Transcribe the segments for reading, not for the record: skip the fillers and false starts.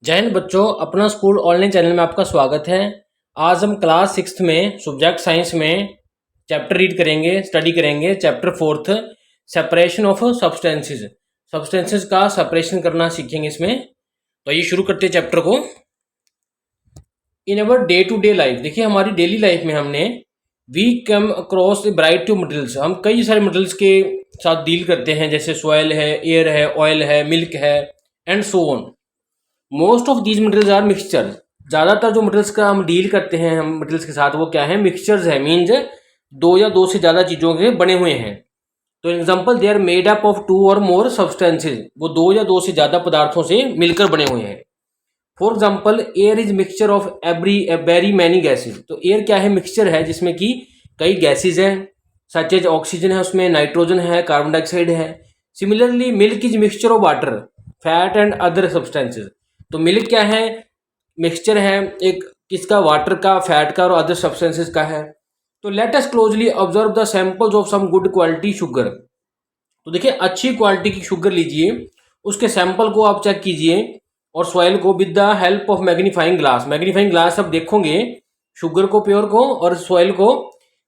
जय हिंद बच्चों, अपना स्कूल ऑनलाइन चैनल में आपका स्वागत है। आज हम क्लास 6th में सब्जेक्ट साइंस में चैप्टर रीड करेंगे, स्टडी करेंगे। Chapter 4th separation of substances. Substances का सेपरेशन करना सीखेंगे इसमें। तो ये शुरू करते हैं चैप्टर को। In our day to day life, देखिए हमारी डेली लाइफ में हमने we come across variety of materials, हम कई सारे मटेरियल्स के साथ डील करते हैं, जैसे सॉइल है, एयर है, ऑयल है, मिल्क है and so on. Most of these materials are mixture. ज़्यादातर जो मटेरियल्स का हम डील करते हैं हम मटेरियल्स के साथ, वो क्या है? मिक्सचर्स है। मीन्स दो या दो से ज़्यादा चीज़ों के बने हुए हैं। तो example, they are made up of two और मोर सब्सटेंसेज, वो दो या दो से ज़्यादा पदार्थों से मिलकर बने हुए हैं। For example, air is mixture of very many gases. तो एयर क्या है? मिक्सचर है जिसमें कि कई गैसेज हैं, सच एज ऑक्सीजन है, उसमें नाइट्रोजन है, कार्बन डाइऑक्साइड है। Similarly milk is mixture of water, fat and other substances. तो मिल्क क्या है? मिक्सचर है एक किसका? वाटर का, फैट का और अदर सब्सटेंसेस का है। तो let us closely observe the samples of some good quality sugar. तो देखिए अच्छी क्वालिटी की शुगर लीजिए, उसके सैंपल को आप चेक कीजिए और सॉइल को with the help of magnifying glass. Magnifying glass आप देखोगे शुगर को, प्योर को और सॉइल को।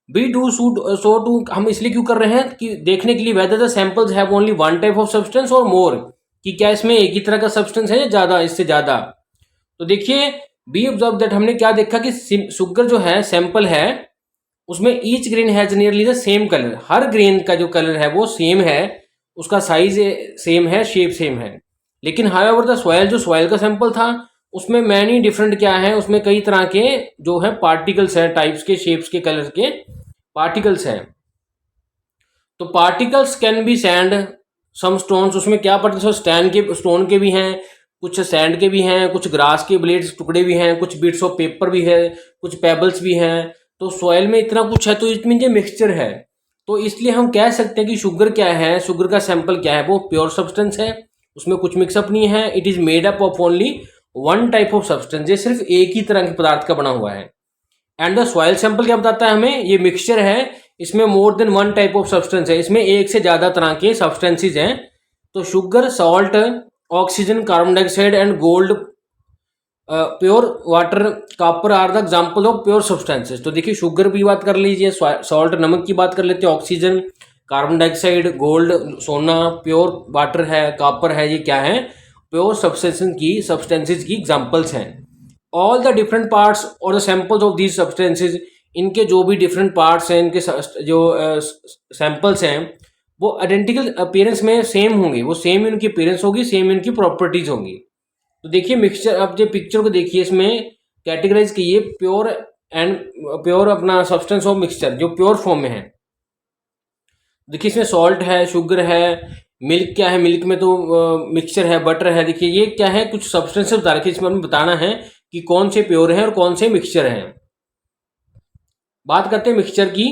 We do suit so too, हम इसलिए क्यों कर रहे हैं कि देखने के लिए whether the samples have only one type of substance और मोर, कि क्या इसमें एक ही तरह का सब्सटेंस है या ज़्यादा, इससे ज़्यादा। तो देखिए बी ऑब्जर्व दैट, हमने क्या देखा कि शुगर जो है सैंपल है, उसमें each grain has nearly the same colour. Her grain का जो कलर है वो सेम है, उसका साइज सेम है, शेप सेम है। लेकिन हाउएवर द सॉइल, जो सॉइल का सैंपल था, उसमें मैनी डिफरेंट क्या है, उसमें कई तरह के जो है पार्टिकल्स हैं, टाइप्स के, शेप्स के, कलर के पार्टिकल्स हैं। तो particles can be sand, some stones, उसमें क्या पार्टिकल्स? स्टोन के भी हैं, कुछ सैंड के भी हैं, कुछ ग्रास के ब्लेड्स टुकड़े भी हैं, कुछ बिट्स ऑफ पेपर भी है, कुछ पेबल्स भी हैं। तो सॉइल में इतना कुछ है, तो इट मीन ये मिक्सचर है। तो इसलिए हम कह सकते हैं कि शुगर क्या है, शुगर का सैंपल क्या है, वो प्योर सब्सटेंस है, उसमें कुछ मिक्सअप नहीं है। It is made up of only one type of substance, ये सिर्फ एक ही तरह के पदार्थ का बना हुआ है। एंड द सॉइल सैंपल क्या बताता है हमें? ये मिक्सचर है, इसमें more than one type of substance है, इसमें एक से ज्यादा तरह के सब्सटेंसेज हैं। तो sugar, salt, oxygen, carbon dioxide and gold, pure water, copper are the example of pure substances. तो देखिए शुगर की बात कर लीजिए, सॉल्ट नमक की बात कर लेते हैं, ऑक्सीजन, कार्बन डाइऑक्साइड, गोल्ड सोना, प्योर वाटर है, कॉपर है, ये क्या है? प्योर सब्सटेंसेज की एग्जाम्पल्स हैं। ऑल द डिफरेंट पार्ट्स और the samples of these substances, इनके जो भी डिफरेंट पार्ट्स हैं, इनके जो सैंपल्स हैं, वो आइडेंटिकल अपीयरेंस में सेम होंगे, वो सेम इनकी अपीयरेंस होगी, सेम इनकी प्रॉपर्टीज होंगी। तो देखिए मिक्सचर, अब जो पिक्चर को देखिए, इसमें कैटेगराइज कीजिए प्योर एंड प्योर अपना सब्सटेंस ऑफ मिक्सचर जो प्योर फॉर्म में है। देखिए इसमें सॉल्ट है, शुगर है, मिल्क क्या है? मिल्क में तो मिक्सचर है, बटर है। देखिए ये क्या है? कुछ सब्सटेंसेस बता रखे, इसमें हमें बताना है कि कौन से प्योर हैं और कौन से मिक्सचर हैं। बात करते हैं मिक्सचर की।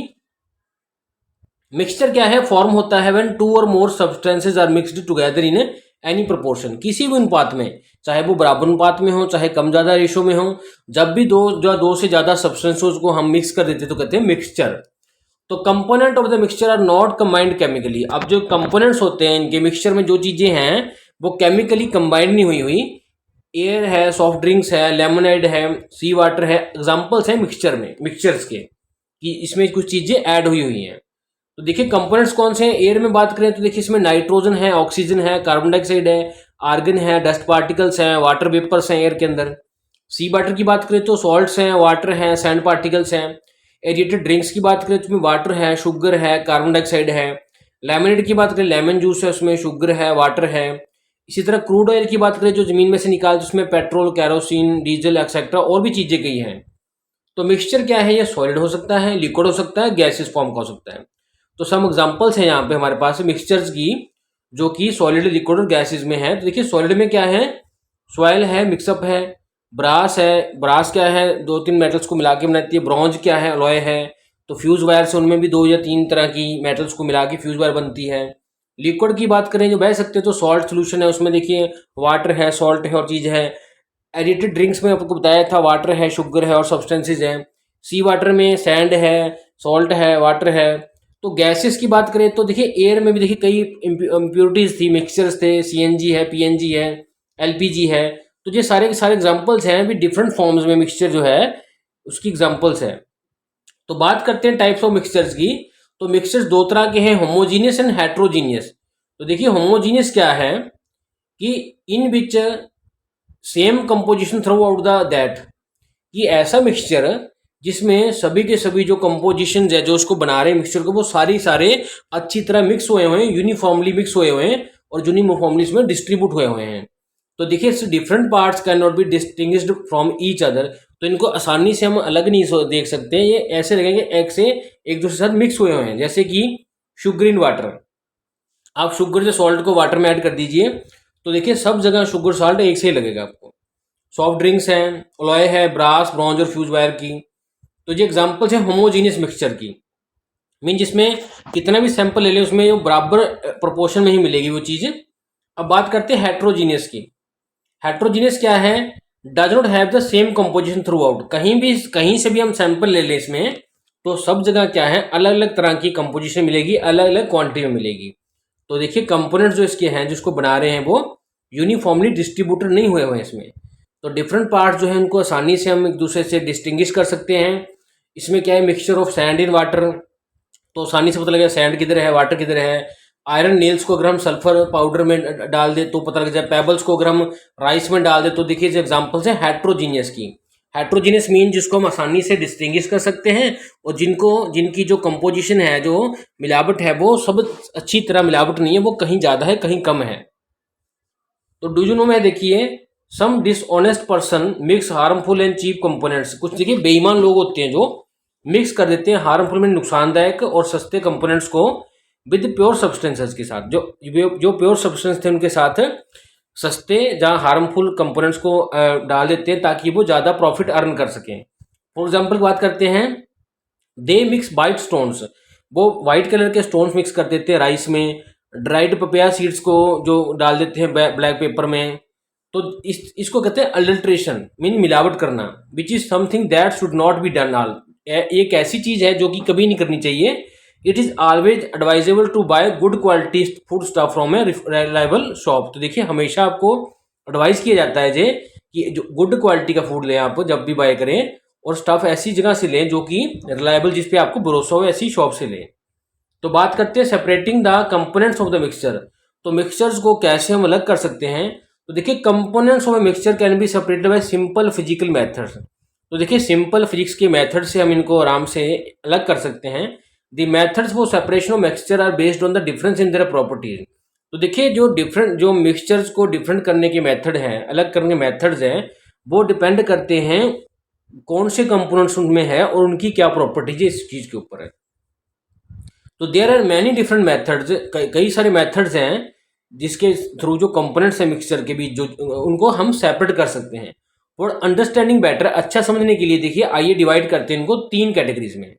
मिक्सचर क्या है? फॉर्म होता है व्हेन टू और more substances are mixed together in any proportion, किसी भी अनुपात में, चाहे वो बराबर अनुपात में हो, चाहे कम ज्यादा रेशो में हो। जब भी दो से ज्यादा सब्सटेंसेस को हम मिक्स कर देते हैं तो कहते हैं मिक्सचर। तो component of the mixture are not combined chemically. अब जो कंपोनेंट्स होते हैं इनके मिक्सचर में, जो चीजें हैं वो केमिकली कंबाइंड नहीं हुई हुई। एयर है, सॉफ्ट ड्रिंक्स है, लेमनेड है, सी वाटर है, एग्जाम्पल्स हैं मिक्सचर में, मिक्सचर्स के, कि इसमें कुछ चीजें ऐड हुई हुई हैं। तो देखिए कंपोनेंट्स कौन से हैं। एयर में बात करें तो देखिए इसमें नाइट्रोजन है, ऑक्सीजन है, कार्बन डाइऑक्साइड है, आर्गन है, डस्ट पार्टिकल्स हैं, वाटर वेपर्स हैं एयर के अंदर। सी वाटर की बात करें तो सॉल्ट्स हैं, वाटर हैं, सैंड पार्टिकल्स हैं। एरिएटेड ड्रिंक्स की बात करें तो उसमें वाटर है, शुगर है, कार्बन डाइऑक्साइड है। लेमनेड की बात करें, लेमन जूस है, उसमें शुगर है, वाटर है। इसी तरह क्रूड ऑयल की बात करें जो जमीन में से निकालते, उसमें पेट्रोल, कैरोसिन, डीजल एक्सेट्रा और भी चीजें कई हैं। तो मिक्सचर क्या है? ये सॉलिड हो सकता है, लिक्विड हो सकता है, गैसेस फॉर्म का हो सकता है। तो सम एग्जांपल्स हैं यहाँ पे हमारे पास मिक्सचर्स की, जो कि सॉलिड, लिक्विड और गैसेस में है। तो देखिए सॉलिड में क्या है? सॉइल है, मिक्सअप है, ब्रास है। ब्रास क्या है? दो तीन मेटल्स को मिला के बनाती है। ब्रॉन्ज क्या है? अलॉय है। तो फ्यूज वायर से उनमें भी दो या तीन तरह की मेटल्स को मिला के फ्यूज वायर बनती है। लिक्विड की बात करें जो बह सकते हैं तो सॉल्ट सोल्यूशन है, उसमें देखिए वाटर है, सॉल्ट है और चीज है। एडिटेड ड्रिंक्स में आपको बताया था, वाटर है, शुगर है और सब्सटेंसेज है। सी वाटर में सैंड है, सॉल्ट है, वाटर है। तो गैसेस की बात करें तो देखिए एयर में भी देखिए कई इम्प्योरिटीज थी, मिक्सचर्स थे, सीएनजी है, पीएनजी है, एलपीजी है। तो ये सारे के सारे एग्जाम्पल्स हैं भी डिफरेंट फॉर्म्स में मिक्सचर जो है उसकी एग्जाम्पल्स हैं। तो बात करते हैं टाइप्स ऑफ मिक्सचर्स की। तो मिक्सचर्स दो तरह के हैं, होमोजीनियस एंड हेट्रोजीनियस। तो देखिए होमोजीनियस क्या है कि in which same composition throughout the that, कि ऐसा मिक्सचर जिसमें सभी के सभी जो कंपोजिशन है जो उसको बना रहे हैं मिक्सचर को वो सारे अच्छी तरह मिक्स हुए हुए हैं, यूनिफॉर्मली मिक्स हुए हुए हैं और यूनिफॉर्मली इसमें डिस्ट्रीब्यूट हुए हुए हैं। तो देखिए different parts can not be distinguished from each other. तो इनको आसानी से हम अलग नहीं देख सकते, ये ऐसे लगेंगे एक से एक दूसरे के साथ मिक्स हुए हुए हैं। जैसे कि शुगर इन वाटर, आप शुगर से सॉल्ट को वाटर में ऐड कर दीजिए तो देखिए सब जगह शुगर साल्ट एक से ही लगेगा आपको। सॉफ्ट ड्रिंक्स हैं, अलॉय है ब्रास ब्रॉन्ज और फ्यूज वायर की। तो ये एग्जांपल्स हैं होमोजीनियस मिक्सचर की, मीन जिसमें कितना भी सैंपल ले लें उसमें वो बराबर प्रोपोर्शन में ही मिलेगी वो चीज़। अब बात करते हैं हेट्रोजीनियस की। हेट्रोजीनियस क्या है, does not have the same composition through out. कहीं से भी हम सैंपल ले लें इसमें तो सब जगह क्या है अलग अलग तरह की कंपोजिशन मिलेगी, अलग अलग क्वांटिटी में मिलेगी। तो देखिए कंपोनेंट्स जो इसके हैं जिसको बना रहे हैं वो यूनिफॉर्मली डिस्ट्रीब्यूटेड नहीं हुए हुए हैं इसमें। तो डिफरेंट पार्ट जो है उनको आसानी से हम एक दूसरे से डिस्टिंग्विश कर सकते हैं। इसमें क्या है mixture of sand in water, तो आसानी से पता लगेगा सैंड किधर है वाटर किधर है। आयरन नेल्स को अगर हम सल्फर पाउडर में डाल दे तो पता लग जाए, पेबल्स को अगर हम राइस में डाल दे तो देखिए एग्जाम्पल्स हैं हेट्रोजीनियस की। हेट्रोजीनियस मीन जिसको हम आसानी से डिस्टिंग्विश कर सकते हैं और जिनकी जो कंपोजिशन है जो मिलावट है वो सब अच्छी तरह मिलावट नहीं है, वो कहीं ज़्यादा है कहीं कम है। तो डू यू नो में देखिए some dishonest person mix harmful and cheap components. कुछ देखिए बेईमान लोग होते हैं जो मिक्स कर देते हैं हार्मफुल में नुकसानदायक और सस्ते कंपोनेंट्स को विद प्योर सब्सटेंसेस के साथ, जो प्योर सब्सटेंस थे उनके साथ सस्ते जहाँ हार्मफुल कंपोनेंट्स को डाल देते हैं ताकि वो ज़्यादा प्रॉफिट अर्न कर सकें। फॉर एग्जाम्पल बात करते हैं दे मिक्स वाइट स्टोन्स, वो वाइट कलर के स्टोन्स मिक्स कर देते हैं राइस में। ड्राइड पपिया सीड्स को जो डाल देते हैं ब्लैक पेपर में। तो इसको कहते हैं अडल्ट्रेशन, मीन मिलावट करना, which is something that should not be done all. एक ऐसी चीज है जो कि कभी नहीं करनी चाहिए। It is always advisable to buy good quality food stuff from a reliable shop. तो देखिए हमेशा आपको एडवाइस किया जाता है जे कि जो गुड क्वालिटी का फूड लें आप जब भी बाय करें, और स्टफ ऐसी जगह से लें जो कि रिलायबल, जिस पे आपको भरोसा हो ऐसी शॉप से लें। तो बात करते हैं separating the components of the mixture. तो मिक्सचर्स को कैसे हम अलग कर सकते हैं। तो देखिए components of a mixture can be separated by simple physical methods. तो देखिए सिंपल फिजिक्स के मेथड से हम इनको आराम से अलग कर सकते हैं। The methods for separation of mixture are based on the difference in their properties. तो देखिए जो मिक्सचर्स को डिफरेंट करने के मेथड हैं, अलग करने के मेथड्स हैं, वो डिपेंड करते हैं कौन से कंपोनेंट्स उनमें है और उनकी क्या प्रॉपर्टीज है इस चीज के ऊपर है। तो there are many different methods, कई सारे मेथड्स हैं जिसके थ्रू जो कंपोनेंट्स हैं मिक्सचर के बीच जो उनको हम सेपरेट कर सकते हैं। और अंडरस्टैंडिंग बेटर, अच्छा समझने के लिए देखिए आइए डिवाइड करते हैं इनको तीन कैटेगरीज में।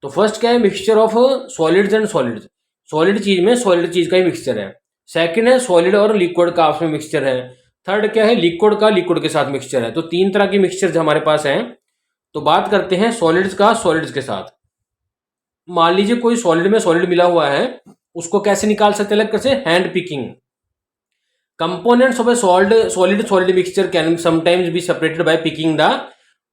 तो फर्स्ट क्या है mixture of solids and solids, solid चीज में सॉलिड चीज का ही मिक्सचर है। सेकंड है सॉलिड और लिक्विड का आपस में मिक्सचर है। थर्ड क्या है लिक्विड का लिक्विड के साथ मिक्सचर है। तो तीन तरह के मिक्सचर हमारे पास हैं। तो बात करते हैं सॉलिड्स का सॉलिड्स के साथ। मान लीजिए कोई सॉलिड में सॉलिड मिला हुआ है, उसको कैसे निकाल सकते हैं अलग कैसे, hand picking. Components of A solid mixture can sometimes be separated by picking the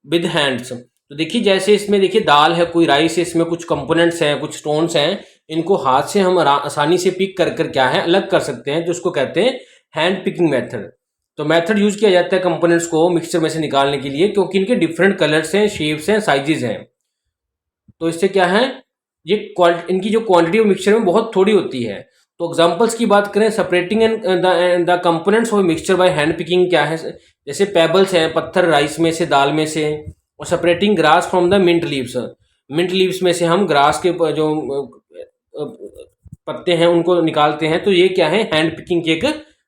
with hands. तो देखिए जैसे इसमें देखिए दाल है, कोई राइस है, इसमें कुछ कंपोनेंट्स हैं, कुछ स्टोन्स हैं, इनको हाथ से हम आसानी से पिक कर क्या है अलग कर सकते हैं, जिसको कहते हैं हैंड पिकिंग मेथड। तो मेथड यूज किया जाता है कंपोनेंट्स को मिक्सचर में से निकालने के लिए, क्योंकि इनके डिफरेंट कलर्स हैं, शेप्स हैं, साइजेस हैं। तो इससे क्या है ये इनकी जो क्वांटिटी ऑफ मिक्सचर में बहुत थोड़ी होती है। तो एग्जांपल्स की बात करें separating the components of mixture by hand picking क्या है, जैसे पेबल्स हैं, पत्थर राइस में से, दाल में से। और separating grass from the mint leaves, mint leaves में से हम ग्रास के जो पत्ते हैं उनको निकालते हैं। तो ये क्या है हैंड पिकिंग की एक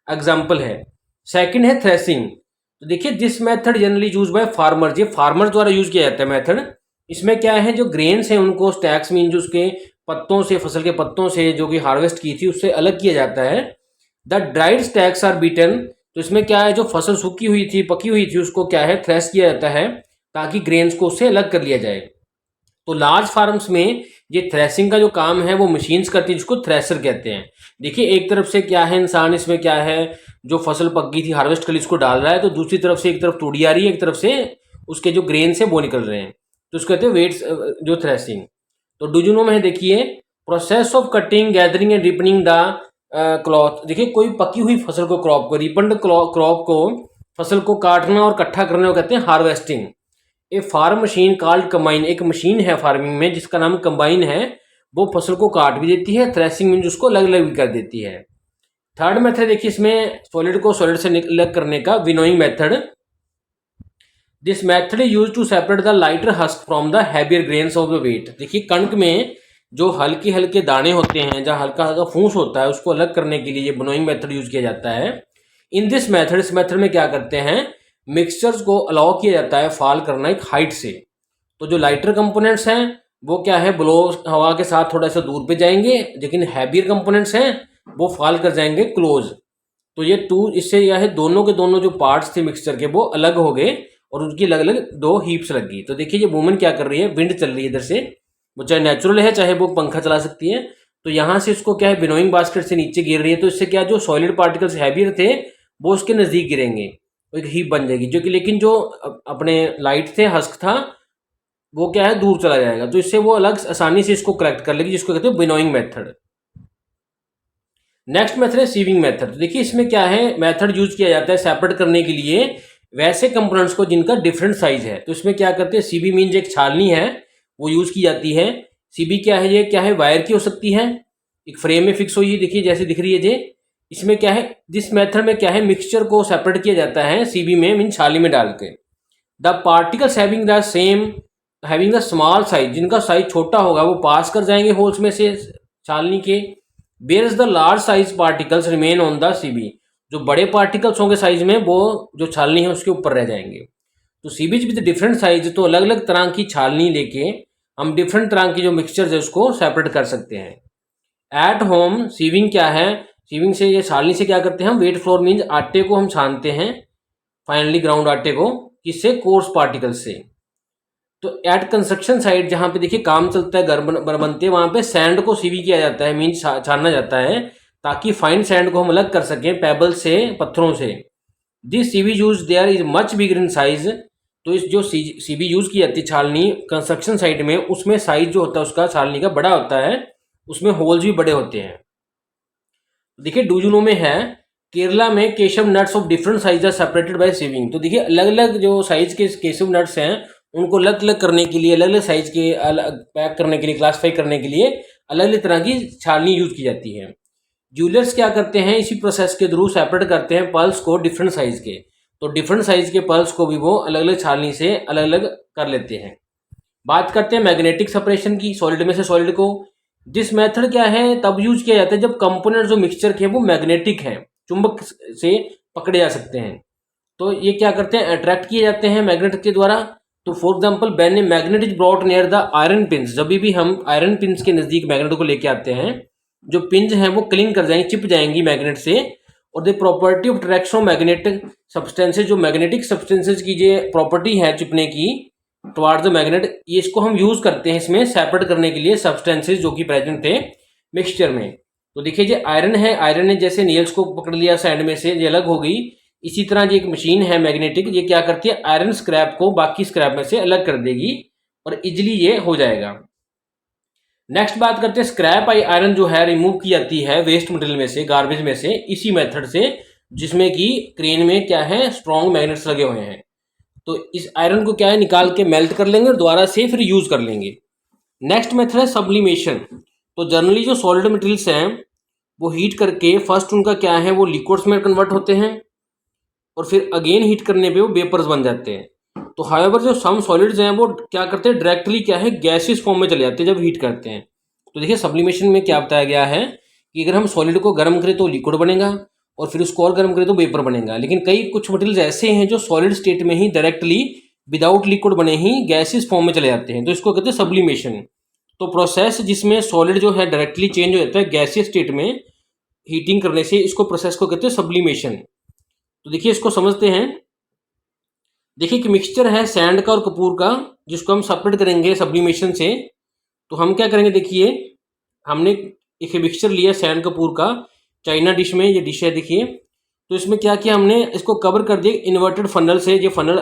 एग्जाम्पल है। सेकंड है थ्रेसिंग। तो देखिए this method generally use by farmer, ये फार्मर द्वारा यूज किया जाता है मेथड। इसमें क्या है जो ग्रेन्स हैं उनको स्टैक्स मीन जो उसके पत्तों से, फसल के पत्तों से जो कि हार्वेस्ट की थी उससे अलग किया जाता है। The dried stacks are beaten. तो इसमें क्या है जो फसल सूखी हुई थी, पकी हुई थी, उसको क्या है थ्रेश किया जाता है ताकि ग्रेन्स को उससे अलग कर लिया जाए। तो लार्ज फार्म्स में ये थ्रेसिंग का जो काम है वो मशीन्स करती है, जिसको थ्रेसर कहते हैं। देखिए एक तरफ से क्या है, इंसान इसमें क्या है, जो फसल पक गई थी हार्वेस्ट कर ली इसको डाल रहा है, तो दूसरी तरफ से एक तरफ तूड़ी आ रही है, एक तरफ से उसके जो ग्रेन से वो निकल रहे हैं, तो उसको कहते हैं वेट्स, जो थ्रेसिंग। तो डुजुनो में है देखिए, process of cutting, gathering and ripening the cloth. देखिए कोई पकी हुई फसल को, क्रॉप को, रिपन्ड क्रॉप को, फसल को काटना और इकट्ठा करने को कहते हैं हार्वेस्टिंग। ए फार्म मशीन कॉल्ड कंबाइन, एक मशीन है फार्मिंग में जिसका नाम कंबाइन है, वो फसल को काट भी देती है, थ्रेसिंग मीन उसको अलग अलग भी कर देती है। थर्ड मेथड देखिए इसमें सॉलिड को सॉलिड से अलग करने का, winnowing method. This method use to separate the lighter husk from the heavier grains of the wheat. देखिए कणक में जो हल्के हल्के दाने होते हैं, जहाँ हल्का हल्का फूस होता है, उसको अलग करने के लिए ये विनोइंग मेथड यूज किया जाता है। इन दिस मेथड, इस मेथड में क्या करते हैं, मिक्सचर्स को अलाउ किया जाता है फॉल करना एक हाइट से। तो जो लाइटर कंपोनेंट्स हैं वो क्या है, ब्लो हवा के साथ थोड़ा सा दूर पे जाएंगे, लेकिन हैवियर कंपोनेंट्स हैं वो फॉल कर जाएंगे क्लोज। तो ये टू, इससे यह है दोनों के दोनों जो पार्ट्स थे मिक्सचर के वो अलग हो गए और उनकी अलग अलग दो हीप्स लग गई। तो देखिए ये वूमन क्या कर रही है, विंड चल रही है इधर से, वो चाहे नेचुरल है चाहे वो पंखा चला सकती है, तो यहाँ से उसको क्या है विनोइंग बास्केट से नीचे गिर रही है, तो इससे क्या जो सॉलिड पार्टिकल्स हैवियर थे वो उसके नज़दीक गिरेंगे, एक हीप बन जाएगी, जो कि लेकिन जो अपने लाइट थे, हस्क था, वो क्या है दूर चला जाएगा, तो इससे वो अलग आसानी से इसको कलेक्ट कर लेगी, जिसको कहते हैं विनोइंग मेथड। नेक्स्ट मेथड है सीविंग मेथड। तो देखिए इसमें क्या है, मेथड यूज किया जाता है सेपरेट करने के लिए वैसे कंपोनेंट्स को जिनका डिफरेंट साइज है। तो इसमें क्या करते हैं, सीबी मीन्स एक छालनी है वो यूज की जाती है। सीबी क्या है, ये क्या है, वायर की हो सकती है, एक फ्रेम में फिक्स हुई, देखिए जैसे दिख रही है ये। इसमें क्या है, दिस मेथड में क्या है, मिक्सचर को सेपरेट किया जाता है सीबी में, मीन छाली में डाल के। The particles having the small size, जिनका साइज छोटा होगा वो पास कर जाएंगे होल्स में से छालनी के। Where the large size particles remain on the sieve, जो बड़े पार्टिकल्स होंगे साइज में वो जो छालनी है उसके ऊपर रह जाएंगे। तो सीबीज विद डिफरेंट साइज, तो अलग अलग तरह की छालनी लेके हम डिफरेंट तरह की जो मिक्सचर्स है उसको सेपरेट कर सकते हैं। एट होम सीविंग क्या है, सीविंग से, ये छालनी से क्या करते हैं हम, वेट फ्लोर मीन्स आटे को हम छानते हैं, फाइनली ग्राउंड आटे को, किससे, कोर्स पार्टिकल्स से। तो एट कंस्ट्रक्शन साइट, जहाँ पे देखिए काम चलता है, घर बनते हैं, वहाँ पे सैंड को सीवी किया जाता है, मीन्स छानना जाता है, ताकि फाइन सैंड को हम अलग कर सकें पेबल से, पत्थरों से। This CV use their is much bigger in size. तो इस जो सीवी यूज की जाती है छालनी कंस्ट्रक्शन साइट में, उसमें साइज जो होता है उसका छालनी का बड़ा होता है, उसमें होल्स भी बड़े होते हैं। देखिए डूजुनो में है, केरला में cashew nuts of different size are separated by sieving. तो देखिए अलग अलग जो साइज के केशव नट्स हैं उनको अलग अलग करने के लिए, अलग अलग साइज के अलग पैक करने के लिए, क्लासीफाई करने के लिए अलग अलग तरह की छालनी यूज की जाती है। ज्वेलर्स क्या करते हैं, इसी प्रोसेस के थ्रू सेपरेट करते हैं पल्स को डिफरेंट साइज के। तो डिफरेंट साइज के पल्स को भी वो अलग अलग छालनी से अलग अलग कर लेते हैं। बात करते हैं मैग्नेटिक सेपरेशन की, सॉलिड में से सॉलिड को। दिस मेथड क्या है, तब यूज किया जाता है जब कंपोनेंट जो मिक्सचर के वो मैग्नेटिक हैं, चुंबक से पकड़े जा सकते हैं। तो ये क्या करते हैं, अट्रैक्ट किए जाते हैं मैग्नेट के द्वारा। तो for example when a magnet is brought near the iron pins, जब भी हम आयरन पिंस के नजदीक मैग्नेट को लेके आते हैं, जो पिंस हैं वो क्लिंग कर जाएंगी, चिप जाएंगी मैग्नेट से। और the property of attraction of magnetic substances, जो मैग्नेटिक सब्सटेंसेज की जो प्रॉपर्टी है चिपने की टुवार्ड्स द मैग्नेट, ये इसको हम यूज करते हैं इसमें सेपरेट करने के लिए सब्सटेंसेज जो कि प्रेजेंट थे मिक्सचर में। तो देखिए ये आयरन है, आयरन ने जैसे नेल्स को पकड़ लिया सैंड में से, ये अलग हो गई। इसी तरह ये एक मशीन है मैग्नेटिक, ये क्या करती है, आयरन स्क्रैप को बाकी स्क्रैप में से अलग कर देगी और इजिली ये हो जाएगा। नेक्स्ट बात करते हैं स्क्रैप आयरन जो है रिमूव की जाती है वेस्ट मटेरियल में से, गार्बेज में से, इसी मेथड से, जिसमें कि क्रेन में क्या है, स्ट्रॉन्ग मैग्नेट्स लगे हुए हैं। तो इस आयरन को क्या है, निकाल के मेल्ट कर लेंगे और दोबारा से फिर यूज कर लेंगे। नेक्स्ट मेथड है सब्लिमेशन। तो जनरली जो सॉलिड मटेरियल्स हैं वो हीट करके फर्स्ट उनका क्या है, वो लिक्विड्स में कन्वर्ट होते हैं और फिर अगेन हीट करने पे वो वेपर्स बन जाते हैं। तो हाउएवर जो सम सॉलिड्स हैं वो क्या करते हैं, डायरेक्टली क्या है, गैसेस फॉर्म में चले जाते हैं जब हीट करते हैं। तो देखिए सब्लिमेशन में क्या बताया गया है कि अगर हम सॉलिड को गर्म करें तो लिक्विड बनेगा और फिर उसको और गर्म करें तो वेपर बनेगा। लेकिन कई कुछ मटेरियल्स ऐसे हैं जो सॉलिड स्टेट में ही डायरेक्टली विदाउट लिक्विड बने ही गैसेस फॉर्म में चले जाते हैं, तो इसको कहते हैं सब्लिमेशन। तो प्रोसेस जिसमें सॉलिड जो है डायरेक्टली चेंज हो जाता है गैसियस स्टेट में हीटिंग करने से, इसको प्रोसेस को कहते हैं सब्लिमेशन। तो देखिए इसको समझते हैं। देखिए कि मिक्सचर है सैंड का और कपूर का, जिसको हम सेपरेट करेंगे सब्लिमेशन से। तो हम क्या करेंगे, देखिए हमने एक मिक्सचर लिया सैंड कपूर का चाइना डिश में, ये डिश है देखिए। तो इसमें क्या किया हमने, इसको कवर कर दिया इन्वर्टेड फनल से, ये फनल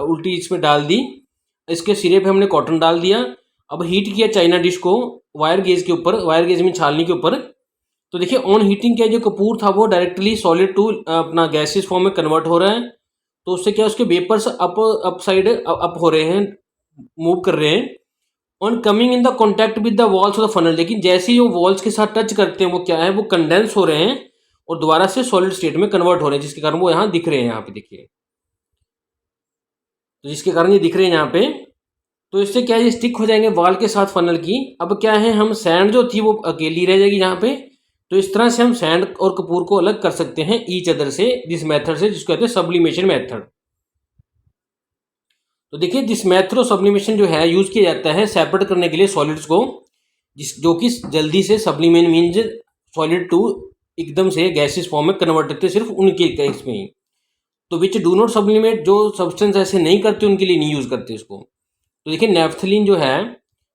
उल्टी इसमें डाल दी, इसके सिरे पे हमने कॉटन डाल दिया। अब हीट किया चाइना डिश को वायर गेज के ऊपर, वायर गेज में छालनी के ऊपर। तो देखिए ऑन हीटिंग क्या, जो कपूर था वो डायरेक्टली सॉलिड टू अपना गैसेस फॉर्म में कन्वर्ट हो रहा है। तो उससे क्या, उसके वेपर्स अप साइड अप हो रहे हैं, मूव कर रहे हैं। On coming in the contact with the walls of the funnel, लेकिन जैसे ही वो वॉल्स के साथ टच करते हैं वो क्या है, वो कंडेंस हो रहे हैं और दोबारा से सॉलिड स्टेट में कन्वर्ट हो रहे हैं, जिसके कारण वो यहाँ दिख रहे हैं, यहाँ पे देखिए, तो जिसके कारण ये दिख रहे हैं यहाँ पे। तो इससे क्या है, ये स्टिक हो जाएंगे वॉल के साथ फनल की। अब क्या है, हम सैंड जो थी वो अकेली रह जाएगी यहाँ पे। तो इस तरह से हम सैंड और कपूर को अलग कर सकते हैं ईच अदर से, दिस मेथड से, जिसको कहते हैं सब्लिमेशन मेथड। तो देखिए दिस मेथड ऑफ सब्लिमेशन जो है यूज किया जाता है सेपरेट करने के लिए सॉलिड्स को, जो कि जल्दी से सब्लिमेट मीन्स सॉलिड टू एकदम से गैसेस फॉर्म में कन्वर्ट करते हैं, सिर्फ उनके केस में ही। तो विच डू नॉट सब्लिमेट, जो सब्सटेंस ऐसे नहीं करते उनके लिए नहीं यूज करते इसको। तो देखिए नेफ्थलीन जो है,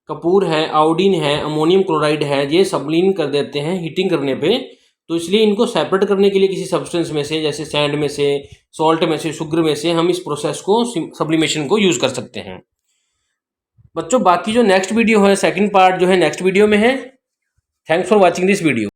कपूर है, आयोडीन है, अमोनियम क्लोराइड है, ये सब्लिन कर देते हैं हीटिंग करने पे। तो इसलिए इनको सेपरेट करने के लिए किसी सब्सटेंस में से, जैसे सैंड में से, सॉल्ट में से, शुगर में से, हम इस प्रोसेस को सब्लिमेशन को यूज कर सकते हैं। बच्चों बाकी जो नेक्स्ट वीडियो है, सेकंड पार्ट जो है नेक्स्ट वीडियो में है। Thanks for watching this video.